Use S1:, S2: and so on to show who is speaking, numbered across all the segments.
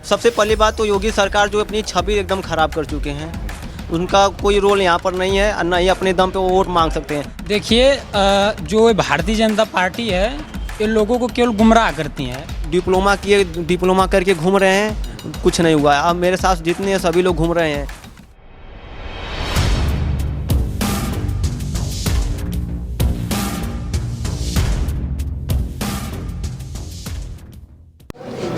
S1: सबसे पहली बात तो योगी सरकार जो अपनी छवि एकदम ख़राब कर चुके हैं, उनका कोई रोल यहाँ पर नहीं है और न ही अपने दम पे वो वोट मांग सकते हैं।
S2: देखिए जो भारतीय जनता पार्टी है ये लोगों को केवल गुमराह करती है।
S1: डिप्लोमा करके घूम रहे हैं, कुछ नहीं हुआ है। अब मेरे साथ जितने हैं सभी लोग घूम रहे हैं।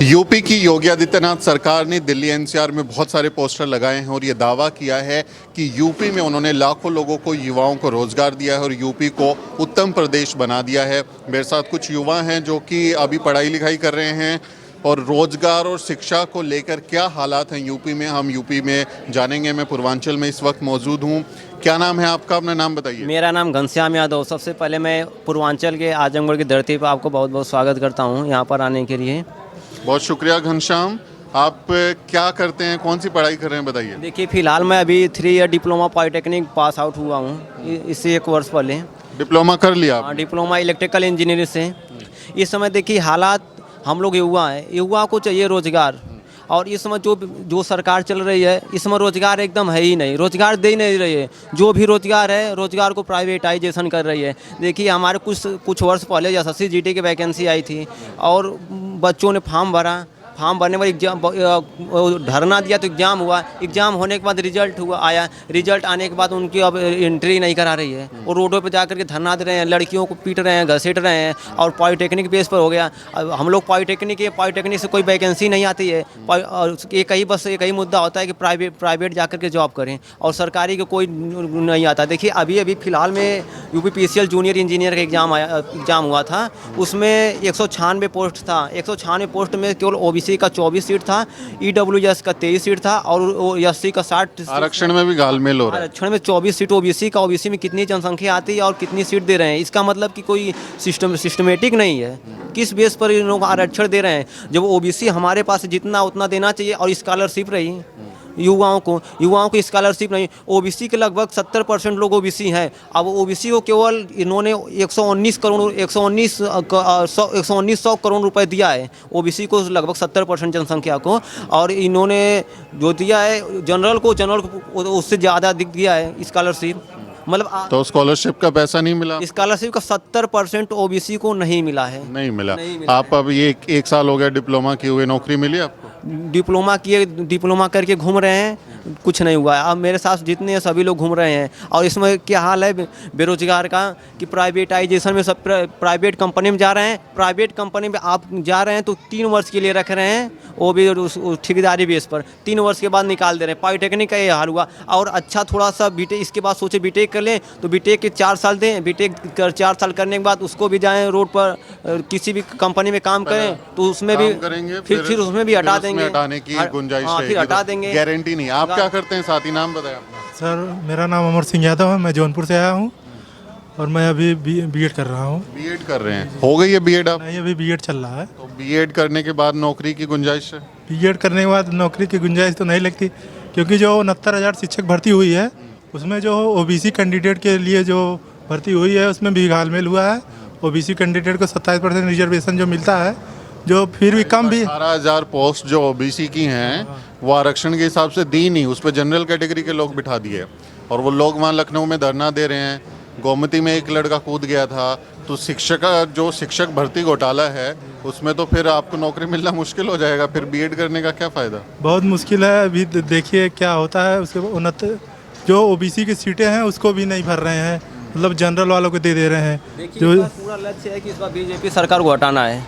S3: यूपी की योगी आदित्यनाथ सरकार ने दिल्ली एनसीआर में बहुत सारे पोस्टर लगाए हैं और ये दावा किया है कि यूपी में उन्होंने लाखों लोगों को, युवाओं को रोजगार दिया है और यूपी को उत्तम प्रदेश बना दिया है। मेरे साथ कुछ युवा हैं जो कि अभी पढ़ाई लिखाई कर रहे हैं और रोजगार और शिक्षा को लेकर क्या हालात हैं यूपी में, हम यूपी में जानेंगे। मैं पूर्वांचल में इस वक्त मौजूद हूँ। क्या नाम है आपका? अपना नाम बताइए।
S1: मेरा नाम घनश्याम यादव। सबसे पहले मैं पूर्वांचल के आजमगढ़ की धरती पर आपको बहुत बहुत स्वागत करता हूँ यहाँ पर आने के लिए।
S3: बहुत शुक्रिया घनश्याम। आप क्या करते हैं, कौन सी पढ़ाई कर रहे हैं, बताइए।
S1: देखिए फ़िलहाल मैं अभी 3 year diploma polytechnic pass out हुआ हूँ इससे 1 वर्ष पहले।
S3: डिप्लोमा कर लिया आप?
S1: हाँ, डिप्लोमा इलेक्ट्रिकल इंजीनियरिंग से। इस समय देखिए हालात, हम लोग युवा हैं, युवा को चाहिए रोजगार, और इस समय जो सरकार चल रही है इसमें रोजगार एकदम है ही नहीं, रोजगार दे ही नहीं रही है। जो भी रोजगार है, रोजगार को प्राइवेटाइजेशन कर रही है। देखिए हमारे कुछ वर्ष पहले एसएससी जीटी की वैकेंसी आई थी और बच्चों ने फॉर्म भरा, फॉर्म भरने पर एग्जाम धरना दिया तो एग्ज़ाम हुआ, एग्ज़ाम होने के बाद रिजल्ट आया, रिजल्ट आने के बाद उनकी अब एंट्री नहीं करा रही है और रोडों पे जाकर के धरना दे रहे हैं, लड़कियों को पीट रहे हैं, घसीट रहे हैं। और पॉलिटेक्निक बेस पर हो गया। अब हम लोग पॉलिटेक्निक से कोई वैकेंसी नहीं आती है और एक ही मुद्दा होता है कि प्राइवेट जाकर के जॉब करें और सरकारी का कोई नहीं आता। देखिए अभी फ़िलहाल में यूपीपीसीएल जूनियर इंजीनियर का एग्ज़ाम हुआ था, उसमें 196 पोस्ट था। 196 पोस्ट में केवल ओबीसी का 24 सीट था, ईडब्ल्यूएस का 23 सीट था और एससी का 60।
S3: आरक्षण में भी गालमेल हो रहा है।
S1: आरक्षण में 24 सीट ओबीसी का। ओबीसी में कितनी जनसंख्या आती है और कितनी सीट दे रहे हैं, इसका मतलब कि कोई सिस्टमेटिक नहीं है। किस बेस पर इन लोग आरक्षण दे रहे हैं? जब ओबीसी हमारे पास जितना उतना देना चाहिए और स्कॉलरशिप रही युवाओं को स्कॉलरशिप नहीं। ओबीसी के लगभग 70% लोग ओबीसी हैं। अब ओबीसी को केवल इन्होंने 119 करोड़ रुपए दिया है ओबीसी को, लगभग 70% जनसंख्या को, और इन्होंने जो दिया है जनरल को उससे ज़्यादा दिया है स्कॉलरशिप। मतलब
S3: तो स्कॉलरशिप का पैसा नहीं मिला?
S1: स्कॉलरशिप का 70% ओबीसी को नहीं मिला है।
S3: नहीं मिला। आप अब ये एक साल हो गया डिप्लोमा किए हुए, नौकरी मिली आपको?
S1: डिप्लोमा करके घूम रहे हैं, कुछ नहीं हुआ है। अब मेरे साथ जितने हैं सभी लोग घूम रहे हैं। और इसमें क्या हाल है बेरोजगार का कि प्राइवेटाइजेशन में सब प्राइवेट कंपनी में जा रहे हैं। प्राइवेट कंपनी में आप जा रहे हैं तो 3 वर्ष के लिए रख रहे हैं, वो भी ठेकेदारी बेस पर। 3 वर्ष के बाद निकाल दे रहे हैं। पॉलिटेक्निक का ये हाल हुआ। और अच्छा थोड़ा सा बीटेक, इसके बाद सोचे बीटेक कर लें तो बीटेक के 4 साल दें, बीटेक 4 साल करने के बाद उसको भी जाएँ रोड पर किसी भी कंपनी में काम करें तो उसमें भी फिर उसमें भी हटा देंगे,
S3: हटाने की गुंजाइश रहेगी,
S1: फिर हटा देंगे।
S3: गारंटी नहीं। आप क्या करते हैं साथी, नाम बताएं अपना।
S4: सर मेरा नाम अमर सिंह यादव है, मैं जौनपुर से आया हूँ और मैं अभी बीएड कर रहा हूँ।
S3: बीएड कर रहे हैं? हो गई है बीएड आप?
S4: नहीं, अभी बीएड चल रहा है।
S3: तो बीएड करने के बाद नौकरी की गुंजाइश है?
S4: बीएड करने के बाद नौकरी की गुंजाइश तो नहीं लगती, क्योंकि जो 69,000 शिक्षक भर्ती हुई है उसमें जो ओबीसी कैंडिडेट के लिए जो भर्ती हुई है उसमें भी घालमेल हुआ है। ओबीसी कैंडिडेट को 27% रिजर्वेशन जो मिलता है, जो फिर भी कम भी
S3: 18,000 पोस्ट जो ओबीसी की हैं वो आरक्षण के हिसाब से दी नहीं, उस पर जनरल कैटेगरी के लोग बिठा दिए और वो लोग वहाँ लखनऊ में धरना दे रहे हैं। गोमती में एक लड़का कूद गया था। तो शिक्षक भर्ती घोटाला है उसमें तो फिर आपको नौकरी मिलना मुश्किल हो जाएगा। फिर बीएड करने का क्या फ़ायदा?
S4: बहुत मुश्किल है। अभी देखिए क्या होता है। उसके जो ओबीसी की सीटें हैं उसको भी नहीं भर रहे हैं, मतलब जनरल वालों को दे रहे हैं।
S1: देखिए जो पूरा लक्ष्य है कि इस बार बीजेपी सरकार को हटाना है।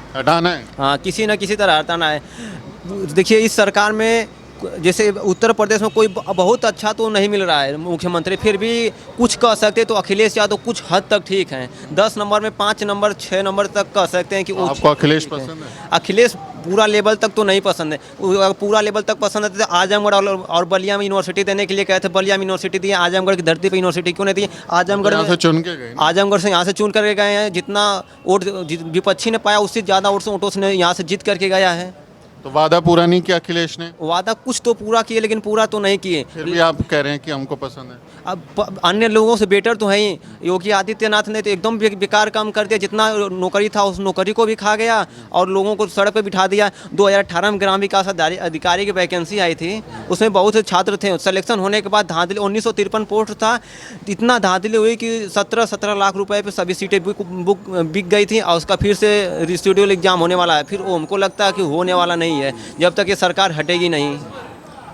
S3: हाँ,
S1: किसी न किसी तरह हटाना है। देखिए इस सरकार में जैसे उत्तर प्रदेश में कोई बहुत अच्छा तो नहीं मिल रहा है मुख्यमंत्री, फिर भी कुछ कह सकते तो अखिलेश यादव कुछ हद तक ठीक हैं। 10 नंबर में 5 नंबर 6 नंबर तक कह सकते हैं कि
S3: आपको अखिलेश पसंद है?
S1: अखिलेश पूरा लेवल तक तो नहीं पसंद है। पूरा लेवल तक पसंद है तो आजमगढ़ और बलिया में यूनिवर्सिटी देने के लिए कहे थे। बलिया में यूनिवर्सिटी दी, आजमगढ़ की धरती पर यूनिवर्सिटी क्यों नहीं दी? आजमगढ़
S3: से चुन के गए,
S1: आजमगढ़ से यहाँ से चुन करके गए हैं। जितना वोट विपक्षी ने पाया उससे ज़्यादा वोटों से यहाँ से जीत करके गया है।
S3: तो वादा पूरा नहीं किया अखिलेश ने,
S1: वादा कुछ तो पूरा किए लेकिन पूरा तो नहीं किए।
S3: फिर भी आप कह रहे हैं कि हमको पसंद है।
S1: अब अन्य लोगों से बेटर तो है ही। योगी आदित्यनाथ ने तो एकदम बेकार काम कर दिया, जितना नौकरी था उस नौकरी को भी खा गया और लोगों को सड़क पे बिठा दिया। 2018 में ग्राम विकास अधिकारी की वैकेंसी आई थी, उसमें बहुत से छात्र थे। सिलेक्शन होने के बाद धांधली 1953 पोस्ट था, इतना धांधली हुई कि 17 लाख रुपए पे सभी सीटें बिक गई थी और उसका फिर से रिशेड्यूल एग्जाम होने वाला है। फिर हमको लगता है कि होने वाला नहीं है जब तक ये सरकार हटेगी नहीं।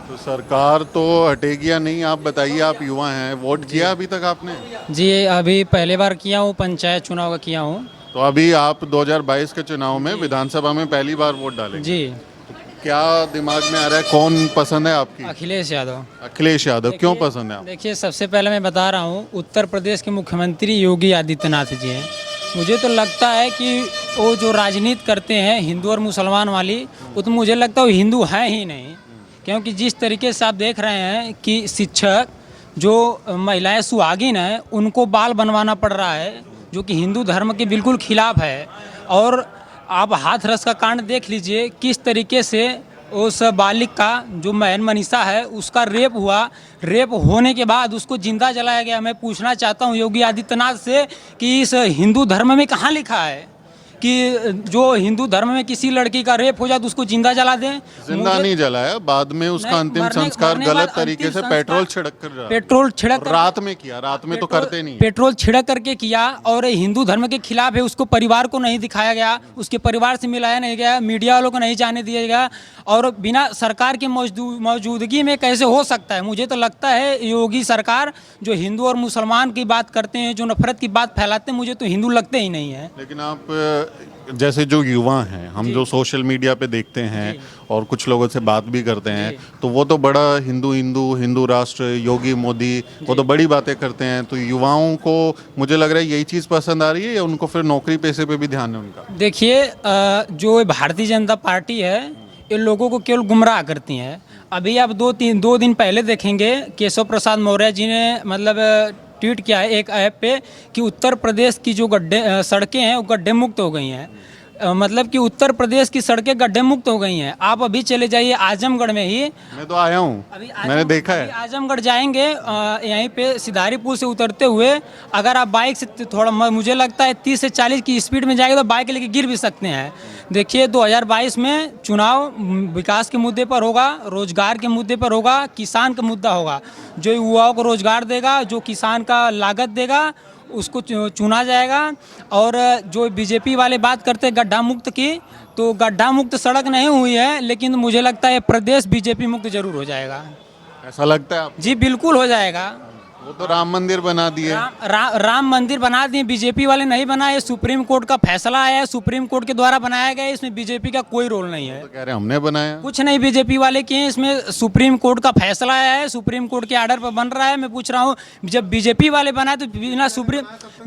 S3: तो सरकार तो हटेगी या नहीं, आप बताइए। आप युवा हैं, वोट किया अभी तक आपने?
S2: जी अभी पहले बार किया हूँ, पंचायत चुनाव का किया हूँ।
S3: तो अभी आप 2022 के चुनाव में विधानसभा में पहली बार वोट डालेंगे।
S2: जी
S3: क्या दिमाग में आ रहा है, कौन पसंद है आपकी?
S2: अखिलेश यादव।
S3: अखिलेश यादव क्यों पसंद है आप?
S2: देखिए सबसे पहले मैं बता रहा हूँ, उत्तर प्रदेश के मुख्यमंत्री योगी आदित्यनाथ जी हैं। मुझे तो लगता है कि वो जो राजनीति करते हैं हिंदू और मुसलमान वाली, वो तो मुझे लगता है वो हिंदू हैं ही नहीं। क्योंकि जिस तरीके से आप देख रहे हैं कि शिक्षक जो महिलाएं सुहागिन हैं उनको बाल बनवाना पड़ रहा है, जो कि हिंदू धर्म के बिल्कुल खिलाफ है। और आप हाथरस का कांड देख लीजिए, किस तरीके से उस बालिक का जो महन मनीषा है उसका रेप हुआ। रेप होने के बाद उसको जिंदा जलाया गया। मैं पूछना चाहता हूँ योगी आदित्यनाथ से कि इस हिंदू धर्म में कहाँ लिखा है कि जो हिंदू धर्म में किसी लड़की का रेप हो जाए तो उसको जिंदा जला दें?
S3: जिंदा नहीं जलाया, बाद में उसका अंतिम संस्कार गलत तरीके से पेट्रोल छिड़क कर रात में किया। रात में तो करते नहीं,
S2: पेट्रोल छिड़क करके किया और हिंदू धर्म के खिलाफ है। उसको परिवार को नहीं दिखाया गया, उसके परिवार से मिलाया नहीं गया, मीडिया वालों को नहीं जाने दिया गया और बिना सरकार की मौजूदगी में कैसे हो सकता है? मुझे तो लगता है योगी सरकार जो हिंदू और मुसलमान की बात करते हैं, जो नफरत की बात फैलाते हैं, मुझे तो हिंदू लगते ही नहीं है।
S3: लेकिन आप जैसे जो युवा हैं, हम जो सोशल मीडिया पे देखते हैं और कुछ लोगों से बात भी करते हैं, तो वो तो बड़ा हिंदू राष्ट्र, योगी मोदी, वो तो बड़ी बातें करते हैं। तो युवाओं को मुझे लग रहा है यही चीज़ पसंद आ रही है या उनको फिर नौकरी पैसे पे भी ध्यान है उनका?
S2: देखिए जो भारतीय जनता पार्टी है ये लोगों को केवल गुमराह करती हैं। अभी आप दो दिन पहले देखेंगे केशव प्रसाद मौर्य जी ने मतलब ट्वीट किया है एक ऐप पे कि उत्तर प्रदेश की जो सड़कें हैं वो गड्ढे मुक्त हो गई हैं। मतलब कि उत्तर प्रदेश की सड़कें गड्ढे मुक्त हो गई हैं। आप अभी चले जाइए आजमगढ़ में ही,
S3: मैं तो आया हूँ, मैंने देखा है।
S2: आजमगढ़ जाएंगे यहीं पे सिधारी पुल से उतरते हुए अगर आप बाइक से थोड़ा, मुझे लगता है 30 से 40 की स्पीड में जाएंगे तो बाइक लेके गिर भी सकते हैं। देखिए 2022 में चुनाव विकास के मुद्दे पर होगा, रोजगार के मुद्दे पर होगा, किसान का मुद्दा होगा। जो युवाओं को रोजगार देगा, जो किसान का लागत देगा, उसको चुना जाएगा। और जो बीजेपी वाले बात करते हैं गड्ढा मुक्त की, तो गड्ढा मुक्त सड़क नहीं हुई है, लेकिन मुझे लगता है प्रदेश बीजेपी मुक्त जरूर हो जाएगा।
S3: ऐसा लगता है आपको?
S2: जी बिल्कुल हो जाएगा।
S3: वो तो राम मंदिर बना दिए,
S2: राम मंदिर बना दिए, बीजेपी वाले नहीं बनाए। सुप्रीम कोर्ट का फैसला आया है, सुप्रीम कोर्ट के द्वारा बनाया गया है, इसमें बीजेपी का कोई रोल नहीं है।
S3: तो कह रहे हैं हमने बनाया,
S2: कुछ नहीं बीजेपी वाले किए, इसमें सुप्रीम कोर्ट का फैसला आया है, सुप्रीम कोर्ट के ऑर्डर पर बन रहा है। मैं पूछ रहा हूँ जब बीजेपी वाले बनाए तो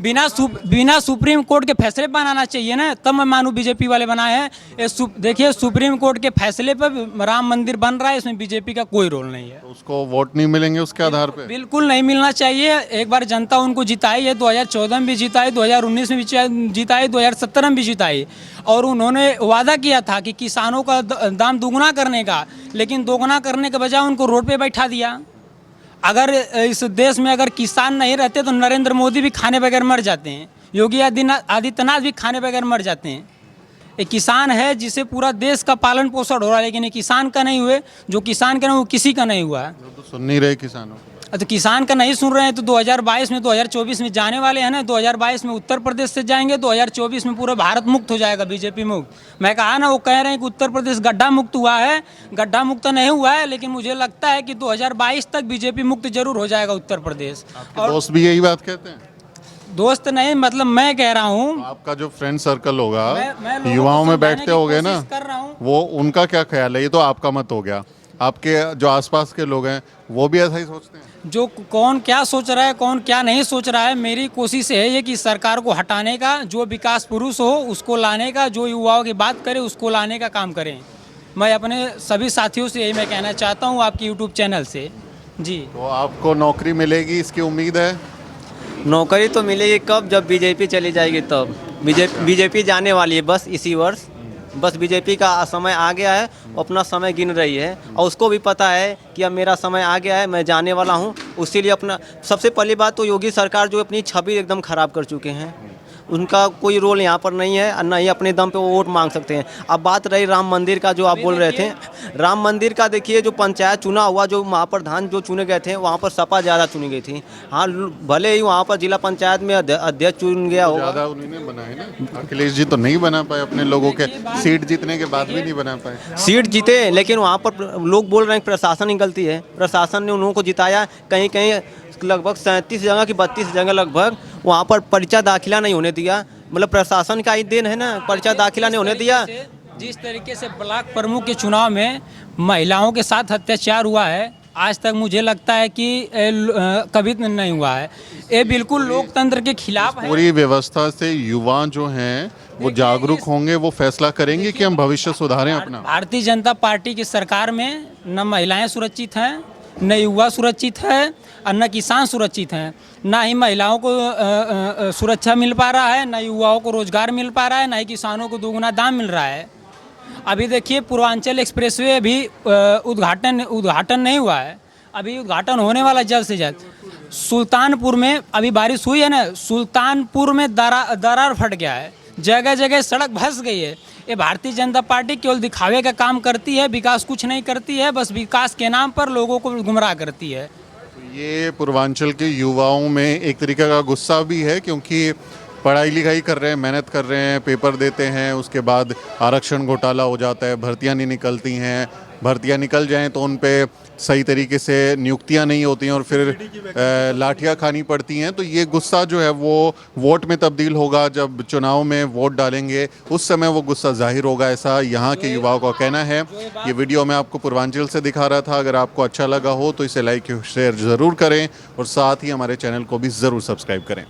S2: बिना सुप्रीम कोर्ट के फैसले बनाना चाहिए ना, तब मैं मानूँ बीजेपी वाले बनाए हैं। देखिए सुप्रीम कोर्ट के फैसले पर राम मंदिर बन रहा है, इसमें बीजेपी का कोई रोल नहीं है।
S3: तो उसको वोट नहीं मिलेंगे उसके आधार पे?
S2: बिल्कुल नहीं मिलना चाहिए। एक बार जनता उनको जिताई है, 2014 में भी जिताई, 2019 में भी जिताई, 2017 में भी जिताई। और उन्होंने वादा किया था कि किसानों का दाम दोगुना करने का, लेकिन दोगुना करने के बजाय उनको रोड पे बैठा दिया। अगर इस देश में अगर किसान नहीं रहते तो नरेंद्र मोदी भी खाने बगैर मर जाते हैं, योगी आदित्यनाथ भी खाने बगैर मर जाते हैं। एक किसान है जिसे पूरा देश का पालन पोषण हो रहा है, लेकिन ये किसान का नहीं हुए। जो किसान का नहीं वो किसी का नहीं हुआ है।
S3: तो सुन नहीं रहे किसानों को।
S2: तो किसान का नहीं सुन रहे हैं तो 2022 में 2024 में जाने वाले हैं ना। 2022 में उत्तर प्रदेश से जाएंगे, 2024 में पूरा भारत मुक्त हो जाएगा, बीजेपी मुक्त। मैं कहा ना, वो कह रहे हैं कि उत्तर प्रदेश गड्ढा मुक्त हुआ है, गड्ढा मुक्त नहीं हुआ है, लेकिन मुझे लगता है कि 2022 तक बीजेपी मुक्त जरूर हो जाएगा उत्तर प्रदेश।
S3: और दोस्त भी यही बात कहते हैं?
S2: दोस्त नहीं, मतलब मैं कह रहा हूँ,
S3: आपका जो फ्रेंड सर्कल होगा,
S2: मैं
S3: युवाओं में बैठते होगे ना,
S2: कर रहा हूँ।
S3: वो उनका क्या ख्याल है? ये तो आपका मत हो गया, आपके जो आसपास के लोग हैं वो भी ऐसा ही सोचते हैं?
S2: जो कौन क्या सोच रहा है, कौन क्या नहीं सोच रहा है, मेरी कोशिश है ये कि सरकार को हटाने का, जो विकास पुरुष हो उसको लाने का, जो युवाओं की बात करे उसको लाने का काम करें। मैं अपने सभी साथियों से यही मैं कहना चाहता हूँ आपके यूट्यूब चैनल से। जी
S3: तो आपको नौकरी मिलेगी इसकी उम्मीद है?
S1: नौकरी तो मिलेगी कब, जब बीजेपी चली जाएगी तब। बीजेपी जाने वाली है बस इसी वर्ष, बस बीजेपी का समय आ गया है, वो अपना समय गिन रही है और उसको भी पता है कि अब मेरा समय आ गया है, मैं जाने वाला हूँ। इसीलिए अपना सबसे पहली बात तो योगी सरकार जो अपनी छवि एकदम ख़राब कर चुके हैं, उनका कोई रोल यहाँ पर नहीं है और न ही अपने दम पे वो वोट मांग सकते हैं। अब बात रही राम मंदिर का जो आप बोल रहे थे, राम मंदिर का देखिए जो पंचायत चुना हुआ, जो महाप्रधान जो चुने गए थे वहाँ पर सपा ज़्यादा चुनी गई थी। हाँ, भले ही वहाँ पर जिला पंचायत में अध्यक्ष चुन गया होगा,
S3: ज़्यादा उन्होंने बनाए ना। अखिलेश जी तो नहीं बना पाए, अपने लोगों के सीट जीतने के बाद भी नहीं बना पाए।
S1: सीट जीते लेकिन वहाँ पर लोग बोल रहे हैं कि प्रशासन की गलती है। प्रशासन ने उन्हों को जिताया, कहीं कहीं लगभग 37 जगह की 32 जगह लगभग वहाँ पर पर्चा दाखिला नहीं होने दिया। मतलब प्रशासन का ही देन है ना, पर्चा दाखिला नहीं होने दिया।
S2: जिस तरीके से ब्लॉक प्रमुख के चुनाव में महिलाओं के साथ अत्याचार हुआ है, आज तक मुझे लगता है कि कभी नहीं हुआ है। ये बिल्कुल लोकतंत्र के खिलाफ है।
S3: पूरी व्यवस्था से युवा जो हैं वो जागरूक होंगे, वो फैसला करेंगे कि हम भविष्य सुधारें अपना।
S2: भारतीय जनता पार्टी की सरकार में न महिलाएं सुरक्षित हैं, न युवा सुरक्षित है और न किसान सुरक्षित हैं। ना ही महिलाओं को सुरक्षा मिल पा रहा है, न युवाओं को रोजगार मिल पा रहा है, न ही किसानों को दोगुना दाम मिल रहा है। अभी देखिए पूर्वांचल एक्सप्रेसवे अभी उद्घाटन नहीं हुआ है, अभी उद्घाटन होने वाला जल्द से जल्द। सुल्तानपुर में अभी बारिश हुई है ना, सुल्तानपुर में दरार फट गया है, जगह जगह सड़क धंस गई है। ये भारतीय जनता पार्टी केवल दिखावे का काम करती है, विकास कुछ नहीं करती है, बस विकास के नाम पर लोगों को गुमराह करती है।
S3: ये पूर्वांचल के युवाओं में एक तरीके का गुस्सा भी है, क्योंकि पढ़ाई लिखाई कर रहे हैं, मेहनत कर रहे हैं, पेपर देते हैं, उसके बाद आरक्षण घोटाला हो जाता है, भर्तियां नहीं निकलती हैं, भर्तियां निकल जाएं तो उन पे सही तरीके से नियुक्तियां नहीं होती हैं और फिर लाठियां खानी पड़ती हैं। तो ये गुस्सा जो है वो वोट में तब्दील होगा। जब चुनाव में वोट डालेंगे उस समय वो गुस्सा जाहिर होगा, ऐसा यहाँ के युवाओं का कहना है। ये वीडियो मैं आपको पूर्वांचल से दिखा रहा था। अगर आपको अच्छा लगा हो तो इसे लाइक शेयर ज़रूर करें और साथ ही हमारे चैनल को भी ज़रूर सब्सक्राइब करें।